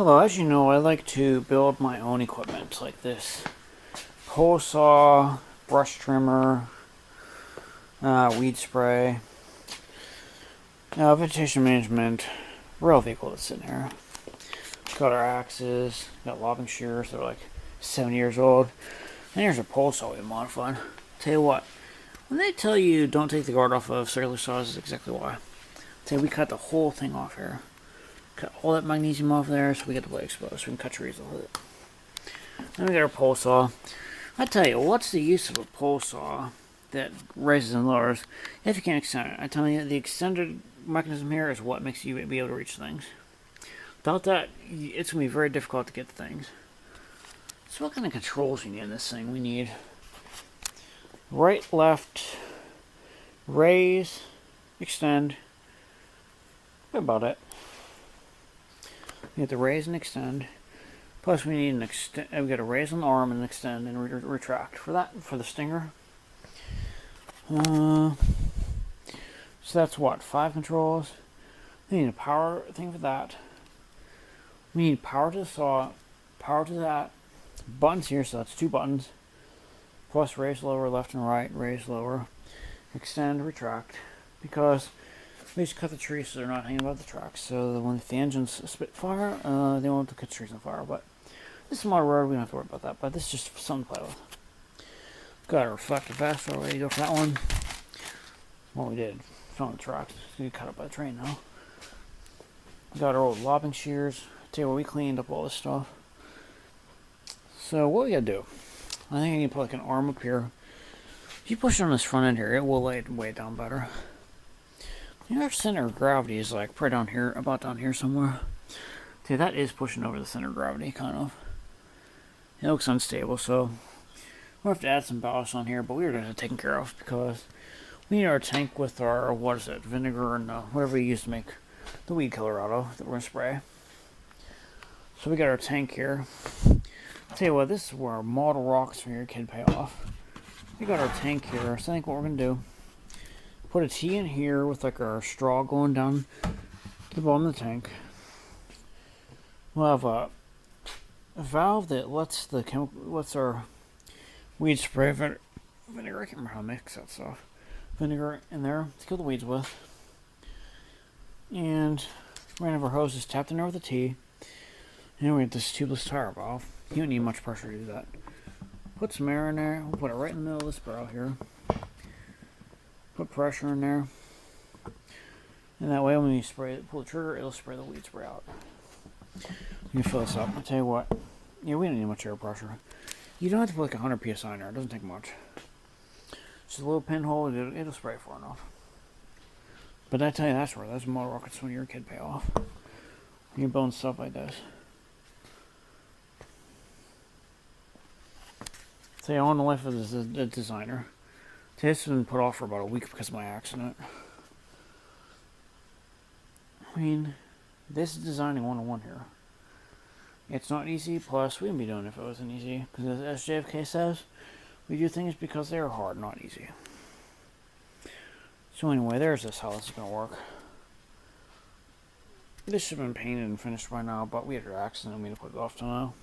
Hello, as you know, I like to build my own equipment like this pole saw, brush trimmer, weed spray, vegetation management, rail vehicle that's sitting here. Got our axes, got lobbing shears, they're like 7 years old. And here's a pole saw we modified. Tell you what, when they tell you don't take the guard off of circular saws, is exactly why. Say we cut the whole thing off here. Cut all that magnesium off there so we get the blade exposed so we can cut trees with it. Then we got our pole saw. I tell you, what's the use of a pole saw that raises and lowers if you can't extend it? I tell you, the extended mechanism here is what makes you be able to reach things. Without that, it's going to be very difficult to get to things. So what kind of controls we need in this thing? We need right, left, raise, extend. That's about it. We have to raise and extend. Plus, we need an extend. We got to raise an arm and extend and retract for that for the stinger. So that's what 5 controls. We need a power thing for that. We need power to the saw, power to that. Buttons here, so that's 2 buttons. Plus raise, lower, left and right, raise, lower, extend, retract. Because we just cut the trees so they're not hanging above the tracks. So when the engines spit fire, they won't cut the trees on fire. But this is my road, we don't have to worry about that. But this is just something to play with. Got a reflective vest already, go for that one. What we did, found the tracks. It's gonna get cut up by the train now. Got our old lobbing shears. Tell you what, we cleaned up all this stuff. So what we gotta do, I think I need to put like an arm up here. If you push it on this front end here, it will lay it down better. Our center of gravity is like right down here, about down here somewhere. See, that is pushing over the center of gravity, kind of. It looks unstable, so we'll have to add some ballast on here, but we're going to take care of because we need our tank with our, what is it, vinegar and whatever we use to make the weed killer out of that we're going to spray. So we got our tank here. I'll tell you what, this is where our model rocks from your kid pay off. We got our tank here, so I think what we're going to do, put a T in here with like our straw going down to the bottom of the tank. We'll have a valve that lets our weed spray vinegar. I can't remember how to mix that stuff. Vinegar in there to kill the weeds with. And we're gonna have our hoses tapped in there with a T. And we have this tubeless tire valve. You don't need much pressure to do that. Put some air in there. We'll put it right in the middle of this barrel here. Put pressure in there, and that way when you pull the trigger, it'll spray the weed spray out. You fill this up. I'll tell you what, yeah, we don't need much air pressure. You don't have to put like 100 psi in there. It doesn't take much. Just a little pinhole, it'll spray far enough. But I tell you, that's motor rockets when your kid pay off. You're building stuff like this. So on the life of the designer. This has been put off for about a week because of my accident. I mean, this is designing 101 here. It's not easy, plus we wouldn't be doing it if it wasn't easy. Because as JFK says, we do things because they are hard, not easy. So anyway, there's how this is going to work. This should have been painted and finished by now, but we had an accident and we had to put it off till now.